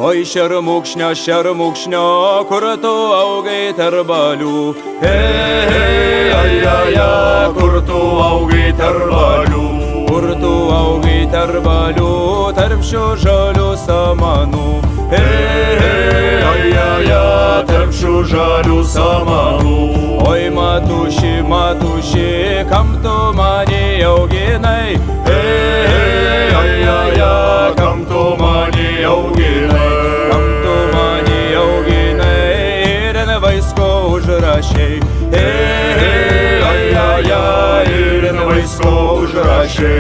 Oi šermukšnio, kur tu augai tarp balių. Ai, ai, ai, kur tu augai tarp balių. Kur tu augai tarp balių, tarp šių žalių samanų. Ai, ai, ai, tarp šių žalių samanų. Oi matuši, kam tu mane auginai? Ai, ai, ai, kam tu mane auginai? Kam tu mane auginai ir ant vaisko užrašei? Ai, ai, ai, ir ant vaisko užrašei.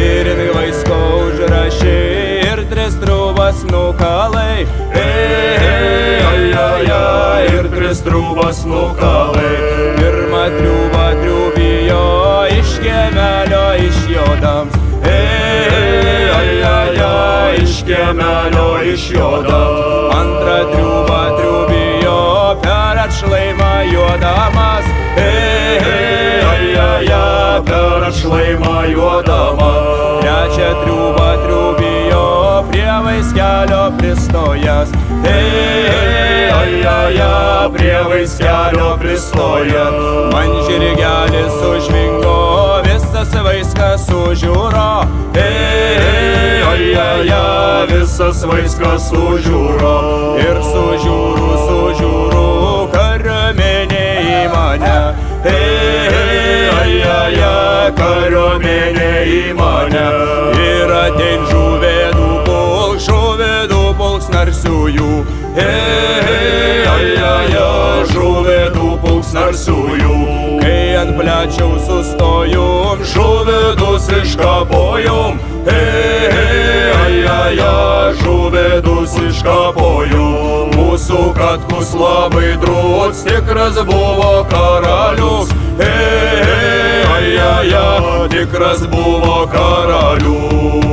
Ir ant vaisko užrašei ir tris trūbas nukalai. Ai, ai, ai, ir tris trūbas nukalai. Pirmą triūbą triūbijo iš kiemelio išjodams. Ai, ai, ai, iš kiemelio išjodams. Antrą triūbą triūbijo per atšlaimą juodamas. Ai, ai, ai, per atšlaimą juodamas. Trečią triūbą triūbijo prie vaiskelio pristojęs. Ai, ai, ai, prie vaiskelio pristojęs. Man žirgelis sužvingo, visas vaiskas sužiūro. Ai, ai, ai, visas vaiskas sužiūro. Ir sužiūru, kariuomenė į mane. Ai, ai, ai, kariuomenė į mane. Ir atein žuvėdų pulks narsiųjų. Ai, ai, ai, žuvėdų pulks narsiųjų. Kai ant plečiaus sustojom, Žuvėdus iškapojom. Ai, ai, ai, žuvėdus iškapojom. Mūsų Katkus labai drūts, tikras buvo karalius. Ai, ai, ai, tikras buvo karalius.